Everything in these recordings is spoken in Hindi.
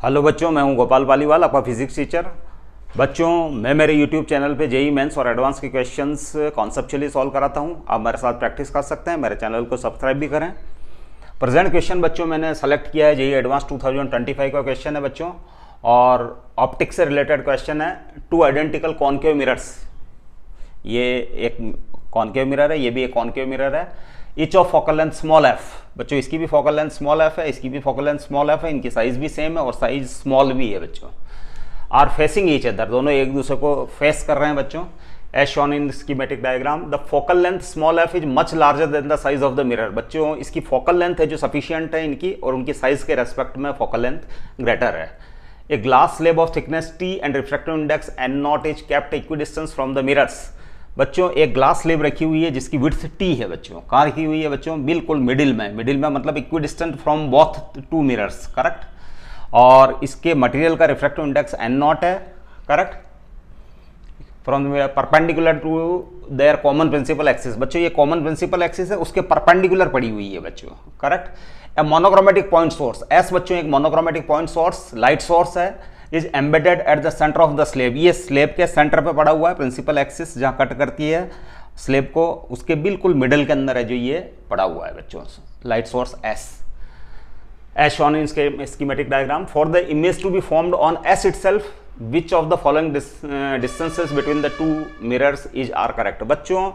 हेलो बच्चों, मैं हूं गोपाल पालीवाल, आपका फिजिक्स टीचर। बच्चों, मैं मेरे यूट्यूब चैनल पे जेईई मेंस और एडवांस के क्वेश्चंस कॉन्सेप्चुअली सॉल्व कराता हूं। आप मेरे साथ प्रैक्टिस कर सकते हैं। मेरे चैनल को सब्सक्राइब भी करें। प्रेजेंट क्वेश्चन बच्चों मैंने सेलेक्ट किया है, जेईई एडवांस 2025 का क्वेश्चन है बच्चों, और ऑप्टिक्स से रिलेटेड क्वेश्चन है। टू आइडेंटिकल कॉन्केव मिरर्स, ये एक कॉन्केव मिरर है, ये भी एक कॉन्केव मिरर है। Each of focal length small F, बच्चों इसकी भी फोकल लेंथ स्मॉल एफ है, इसकी भी फोकल लेंथ स्मॉल एफ है, इनकी साइज भी सेम है और साइज स्मॉल भी है बच्चों। आर फेसिंग ईच अदर, दोनों एक दूसरे को फेस कर रहे हैं बच्चों। As shown in schematic diagram, the focal length small F is much larger than the size of the mirror. बच्चों इसकी फोकल लेंथ है जो सफिशियंट है इनकी, और उनकी साइज के रेस्पेक्ट में फोकल लेंथ ग्रेटर है। A glass slab of thickness t and refractive index n naught is kept equidistance from the mirrors. बच्चों एक ग्लास स्लेब रखी हुई है जिसकी विड्थ टी है बच्चों। कहाँ रखी हुई है बच्चों? बिल्कुल मिडिल में। मिडिल में मतलब equidistant from both two mirrors, correct. और इसके मटेरियल का रिफ्रैक्टिव इंडेक्स एन नॉट है, correct, from perpendicular to their common principal axis. बच्चों ये कॉमन प्रिंसिपल एक्सिस है, उसके परपेंडिकुलर पड़ी हुई है बच्चों, correct. A monochromatic point source, as बच्चों एक monochromatic point source, light source है, is embedded at the centre of the slab. ये स्लेब के सेंटर पे पड़ा हुआ है, प्रिंसिपल एक्सिस जहाँ कट करती है स्लेब को, उसके बिल्कुल मिडल के अंदर है जो ये पड़ा हुआ है बच्चों, light source S. As shown in schematic diagram, for the image to be formed on S itself which of the following distances between the two mirrors is are correct. बच्चों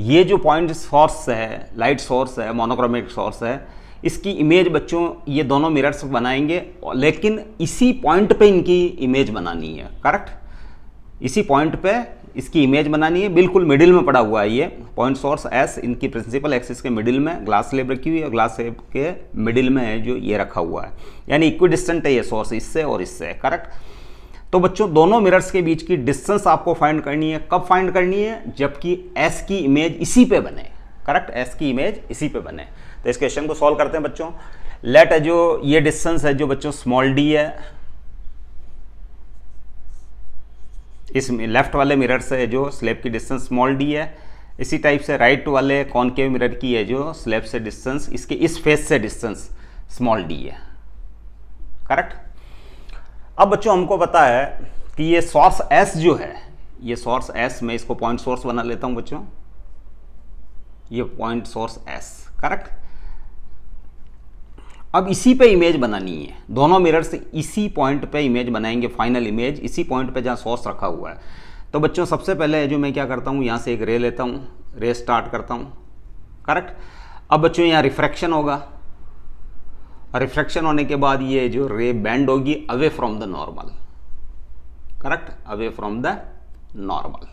ये जो पॉइंट सोर्स है, लाइट सोर्स है, मोनोक्रोमेटिक सोर्स है, इसकी इमेज बच्चों ये दोनों मिरर्स बनाएंगे, लेकिन इसी पॉइंट पे इनकी इमेज बनानी है, करेक्ट। इसी पॉइंट पे इसकी इमेज बनानी है, बिल्कुल मिडिल में पड़ा हुआ है ये पॉइंट सोर्स एस, इनकी प्रिंसिपल एक्सिस के मिडिल में ग्लास स्लेब रखी हुई है, ग्लास स्लेब के मिडिल में है जो ये रखा हुआ है, यानी इक्विडिस्टेंट है ये सोर्स इससे और इससे, करेक्ट। तो बच्चों दोनों मिरर्स के बीच की डिस्टेंस आपको फाइंड करनी है। कब फाइंड करनी है? जबकि एस की इमेज इसी पे बने, करेक्ट, एस की इमेज इसी पे बने। तो इस क्वेश्चन को सॉल्व करते हैं बच्चों। लेट है जो ये डिस्टेंस है जो बच्चों स्मॉल डी है, इस लेफ्ट वाले मिरर से जो स्लेब की डिस्टेंस स्मॉल डी है, इसी टाइप से राइट वाले कॉनकेव मिरर की है जो स्लेब से डिस्टेंस, इसके इस फेस से डिस्टेंस स्मॉल डी है, करेक्ट। अब बच्चों हमको पता है कि ये सोर्स एस जो है, ये सोर्स एस, मैं इसको पॉइंट सोर्स बना लेता हूं बच्चों, ये पॉइंट सोर्स एस, करेक्ट। अब इसी पे इमेज बनानी है, दोनों मिरर से इसी पॉइंट पे इमेज बनाएंगे, फाइनल इमेज इसी पॉइंट पे जहाँ सोर्स रखा हुआ है। तो बच्चों सबसे पहले जो मैं क्या करता हूँ, यहाँ से एक रे लेता हूँ, रे स्टार्ट करता हूँ, करेक्ट। अब बच्चों यहाँ रिफ्रैक्शन होगा, और रिफ्रैक्शन होने के बाद ये जो रे बेंड होगी away from the normal, correct, away from the normal,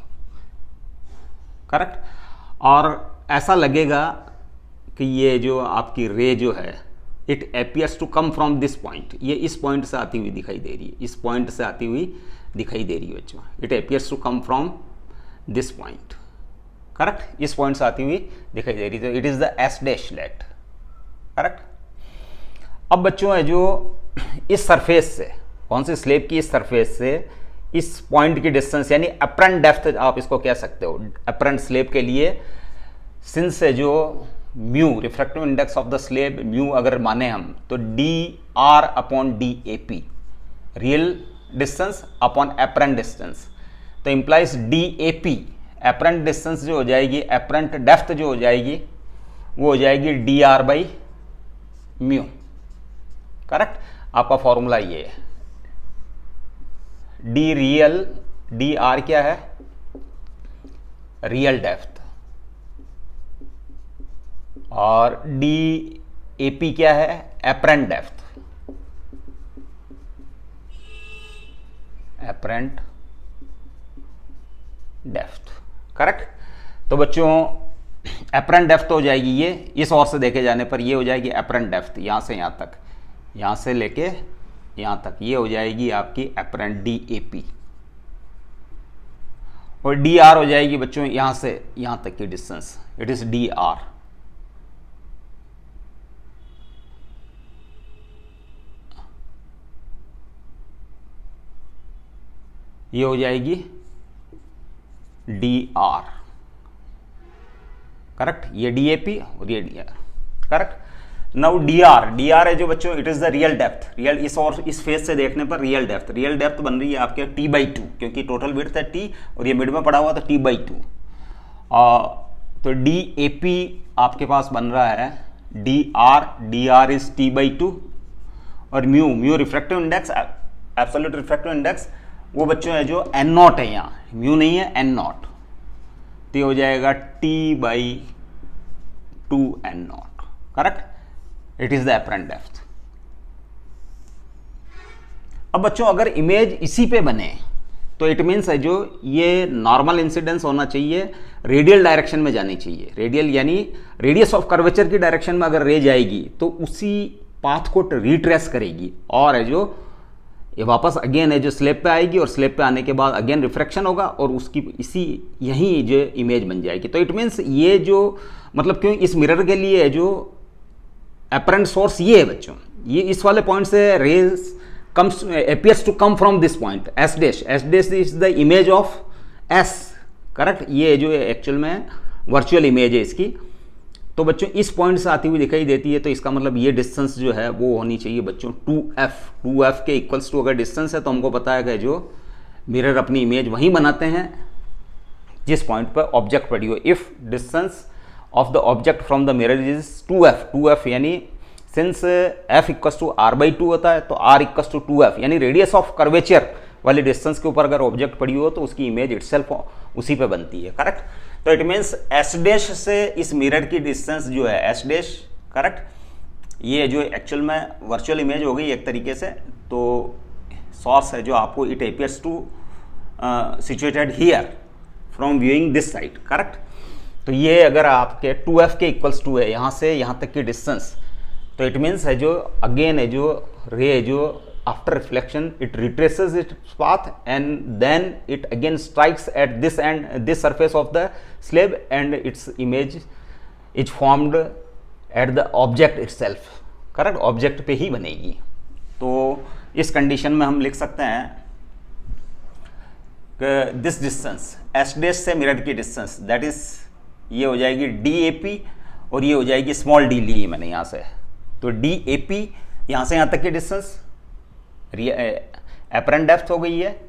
correct. और ऐसा लगेगा कि ये जो आपकी रे जो है, it appears to come from this point, ये इस पॉइंट से आती हुई दिखाई दे रही है, इस पॉइंट से आती हुई दिखाई दे रही है बच्चों। It appears to come from this point, correct, इस पॉइंट से आती हुई दिखाई दे रही है। तो it is the S dash let, correct. अब बच्चों है जो इस सरफेस से, कौन सी स्लेब की, इस सरफेस से इस पॉइंट की डिस्टेंस, यानी अपरेंट डेप्थ आप इसको कह सकते हो अपरेंट स्लेब के लिए, सिंस है जो mu refractive index of the slab mu अगर माने हम, तो D R upon D A P, real distance upon apparent distance, तो implies D A P, apparent distance जो हो जाएगी, अपरेंट डेप्थ जो हो जाएगी, वो हो जाएगी D R by mu, correct. आपका फॉर्मूला ये है, डी रियल, डी आर क्या है? रियल डेप्थ, और डी ए पी क्या है? Apparent depth, apparent depth, correct. तो बच्चों एपरेंट डेप्थ हो जाएगी ये, इस ओर से देखे जाने पर ये हो जाएगी एपरेंट डेप्थ, यहां से यहां तक, यहां से लेके यहां तक, ये हो जाएगी आपकी एपरेंट डी ए पी, और डी आर हो जाएगी बच्चों यहां से यहां तक की distance, it is D R, ये हो जाएगी डी आर, करेक्ट, ये डी ए पी और ये D R, correct. Now D R है जो बच्चों, it is the real depth, real इस और इस फेस से देखने पर रियल डेप्थ बन रही है आपके t/2, क्योंकि टोटल विड्थ है t और ये मिड में पड़ा हुआ था t/2। तो DAP आपके पास बन रहा है डी आर इज t/2 और mu refractive index, absolute refractive index वो बच्चों है जो n0 है, यहाँ म्यू नहीं है n0, तो हो जाएगा t/2 n0, correct. It is the apparent depth. अब बच्चों अगर इमेज इसी पे बने तो इट मीन्स है जो ये नॉर्मल इंसिडेंस होना चाहिए, रेडियल डायरेक्शन में जानी चाहिए, रेडियल यानी रेडियस ऑफ कर्वेचर की डायरेक्शन में अगर रे जाएगी तो उसी पाथ को रिट्रेस करेगी और है जो ये वापस अगेन है जो स्लैब पे आएगी और स्लैब पे आने के बाद अगेन रिफ्रैक्शन होगा और उसकी इसी यही जो इमेज बन जाएगी। तो इट मीन्स ये जो मतलब क्यों इस मिरर के लिए है जो अपरेंट सोर्स ये है बच्चों, ये इस वाले पॉइंट से raise comes appears to come from this point s dash is the image of s, correct. ये जो एक्चुअल में वर्चुअल इमेज है इसकी, तो बच्चों इस पॉइंट से आती हुई दिखाई देती है, तो इसका मतलब ये डिस्टेंस जो है वो होनी चाहिए बच्चों 2f के इक्वल्स टू अगर डिस्टेंस है तो हमको पता है कि जो मिरर अपनी इमेज वहीं बनाते हैं जिस पॉइंट पर ऑब्जेक्ट पड़ी हो। If distance of the object from the mirror is 2f यानी since f equals to r/2 होता है तो r इक्वस टू 2f यानी रेडियस ऑफ कर्वेचर वाले डिस्टेंस के ऊपर अगर ऑब्जेक्ट पड़ी हो तो उसकी इमेज इटसेल्फ उसी पे बनती है, करेक्ट। तो इट मीन्स s डैश से इस मिरर की डिस्टेंस जो है s डैश, करेक्ट। ये जो एक्चुअल में वर्चुअल इमेज हो गई एक तरीके से, तो सोर्स है जो आपको it appears to situated here from viewing this side, correct. तो ये अगर आपके 2f के इक्वल्स टू है यहाँ से यहाँ तक की डिस्टेंस, तो इट मीन्स है जो अगेन है जो रे है जो after reflection it retraces its path and then it again strikes at this and this surface of the slab and its image is formed at the object itself, correct. Object पे ही बनेगी। तो इस कंडीशन में हम लिख सकते हैं कि दिस डिस्टेंस एस डैश से मिरर की डिस्टेंस दैट इज ये हो जाएगी DAP और ये हो जाएगी स्मॉल d ली मैंने यहाँ से, तो DAP यहाँ से यहाँ तक की डिस्टेंस एपरेंट डेप्थ हो गई है,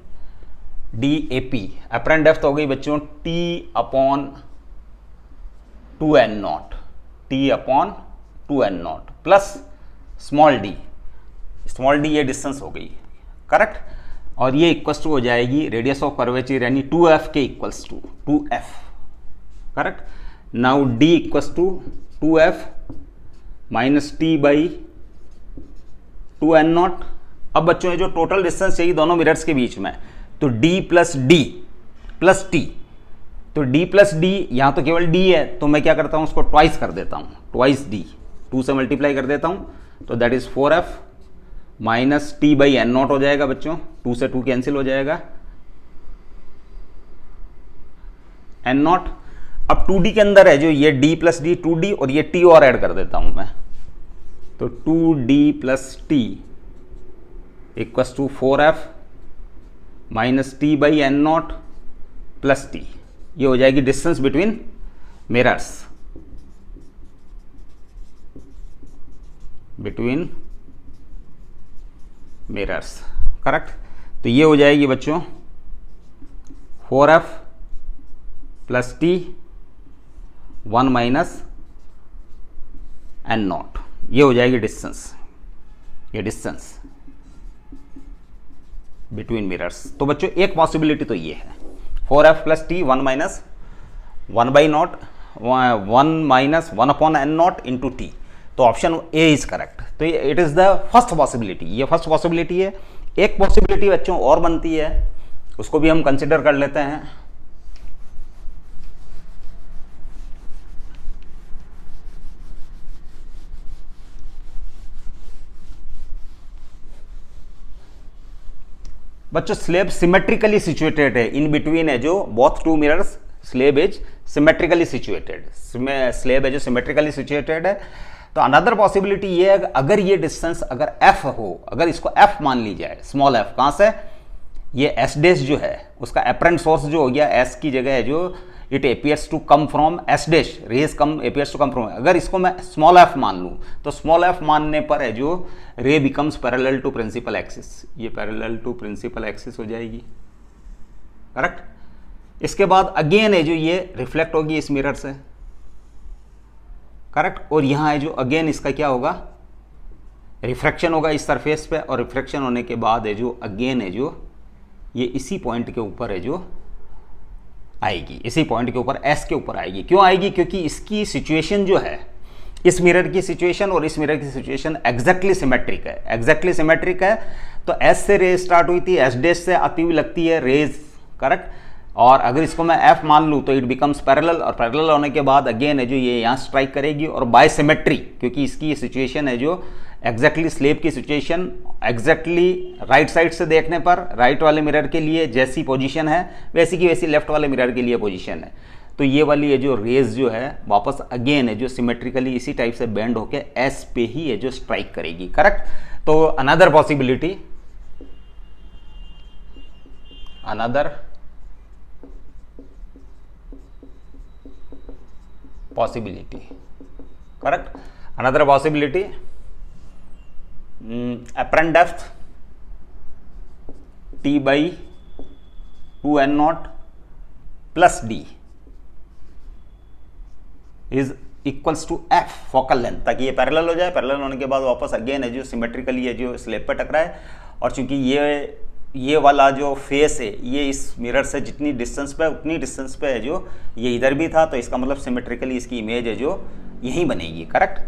DAP एपरेंट डेप्थ हो गई बच्चों t/2n0 प्लस स्मॉल d ये डिस्टेंस हो गई, करेक्ट। और ये इक्वल्स टू हो जाएगी रेडियस ऑफ कर्वेचर यानी 2f के equals to 2f, correct. Now d equals to 2f minus t/2n0। अब बच्चों ये जो टोटल डिस्टेंस चाहिए दोनों मिरर्स के बीच में, तो d प्लस t, तो d प्लस d यहाँ तो केवल d है तो मैं क्या करता हूँ उसको ट्वाइस कर देता हूँ, ट्वाइस d 2 से मल्टीप्लाई कर देता हूँ, तो that is 4f minus t/n0 हो जाएगा बच्चों, 2 से 2 कैंसिल हो जाएगा n0। अब 2d के अंदर है जो ये d प्लस d 2d और ये t और ऐड कर देता हूं मैं, तो 2d plus t equals to 4f minus t/n0 plus t, ये हो जाएगी डिस्टेंस बिटवीन मिरर्स, करेक्ट। तो ये हो जाएगी बच्चों 4f plus t 1 minus n0, ये हो जाएगी डिस्टेंस, ये डिस्टेंस बिटवीन मिरर्स। तो बच्चों एक पॉसिबिलिटी तो ये है 4f plus t 1 minus 1/n0 into t, तो ऑप्शन ए इज करेक्ट। तो it is the first possibility, ये फर्स्ट पॉसिबिलिटी है। एक पॉसिबिलिटी बच्चों और बनती है, उसको भी हम कंसिडर कर लेते हैं। बच्चों स्लेब सिमेट्रिकली सिचुएटेड है, इन बिटवीन है जो both two mirrors slab is symmetrically situated, slab है जो सिमेट्रिकली सिचुएटेड है। तो अनदर पॉसिबिलिटी ये है अगर ये डिस्टेंस अगर f हो, अगर इसको f मान ली जाए, स्मॉल f, कहां से ये s डैश जो है उसका एपरेंट सोर्स जो हो गया s की जगह है जो it appears to come from S dash, rays come appears to come from, अगर इसको मैं स्मॉल एफ मान लूँ तो स्मॉल एफ मानने पर है जो ray becomes parallel to principal axis, ये पैरेलल टू प्रिंसिपल एक्सिस हो जाएगी, करेक्ट। इसके बाद अगेन है जो ये रिफ्लेक्ट होगी इस मिरर से, करेक्ट, और यहाँ है जो अगेन इसका क्या होगा, रिफ्रैक्शन होगा इस सरफेस पे, और रिफ्रैक्शन होने के बाद है जो अगेन है जो ये इसी पॉइंट के ऊपर है जो आएगी, इसी पॉइंट के ऊपर एस के ऊपर आएगी। क्यों आएगी? क्योंकि इसकी सिचुएशन जो है, इस मिरर की सिचुएशन और इस मिरर की सिचुएशन एग्जैक्टली सिमेट्रिक है, एग्जैक्टली सिमेट्रिक है। तो एस से रेज स्टार्ट हुई थी, एस डैश से आती हुई लगती है रेज, करेक्ट, और अगर इसको मैं एफ मान लूँ तो इट बिकम्स पैरेलल, और पैरेलल होने के बाद अगेन है जो ये यहाँ स्ट्राइक करेगी, और बाय सिमेट्री, क्योंकि इसकी सिचुएशन है जो एग्जैक्टली स्लेब की सिचुएशन एग्जैक्टली राइट साइड से देखने पर राइट वाले मिरर के लिए जैसी पोजीशन है वैसी की वैसी लेफ्ट वाले मिरर के लिए पोजीशन है। तो ये वाली है जो रेज जो है वापस अगेन है जो सिमेट्रिकली इसी टाइप से बेंड होके एस पे ही है जो स्ट्राइक करेगी, करेक्ट। तो another possibility, another possibility, correct, another possibility, apparent depth t by 2n0 plus d is equals to f focal length, ताकि ये पैरेलल हो जाए, पैरेलल होने के बाद वापस अगेन है जो सिमेट्रिकली है जो स्लेब पे टकराए, और चूंकि ये वाला जो फेस है ये इस मिरर से जितनी डिस्टेंस पे उतनी डिस्टेंस पे है जो ये इधर भी था, तो इसका मतलब सिमेट्रिकली इसकी इमेज है जो यहीं बनेगी, करेक्ट।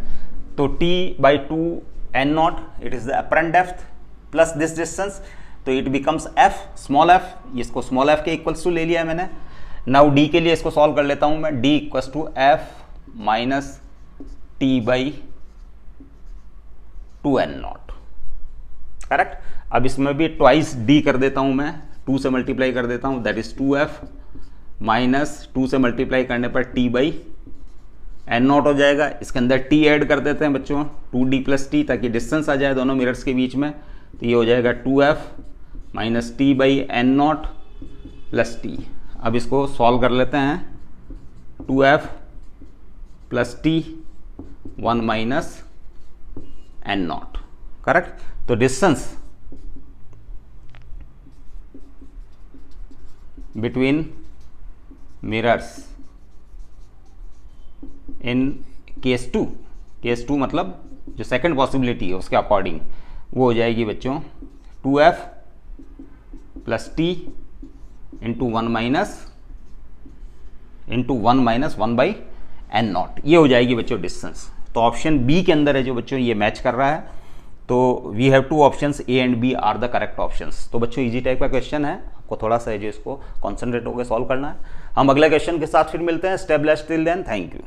तो t by 2n0 it is the apparent depth plus this distance, तो it becomes f, small f, इसको स्मॉल f के इक्वल्स टू ले लिया है मैंने। नाउ d के लिए इसको सॉल्व कर लेता हूं मैं, d equals to f minus t by 2n0, correct. अब इसमें भी ट्वाइस d कर देता हूं मैं, 2 से मल्टीप्लाई कर देता हूं, दैट इज 2f माइनस 2 से मल्टीप्लाई करने पर t बाई n0 हो जाएगा। इसके अंदर t ऐड कर देते हैं बच्चों, 2d प्लस t, ताकि डिस्टेंस आ जाए दोनों मिरर्स के बीच में। तो ये हो जाएगा 2f minus t by n0 plus t। अब इसको सॉल्व कर लेते हैं, 2f plus t 1 minus n0, correct. तो distance between mirrors in case two मतलब जो सेकंड पॉसिबिलिटी है उसके अकॉर्डिंग वो हो जाएगी बच्चों 2f plus t into 1 minus 1 by n0, ये हो जाएगी बच्चों डिस्टेंस। तो ऑप्शन बी के अंदर है जो बच्चों ये मैच कर रहा है। तो we have 2 options, A and B are the correct options. तो बच्चों इजी टाइप का क्वेश्चन है, आपको थोड़ा सा है जो इसको कॉन्सेंट्रेट होकर सॉल्व करना है। हम अगले क्वेश्चन के साथ फिर मिलते हैं। Stay blessed till then, thank you.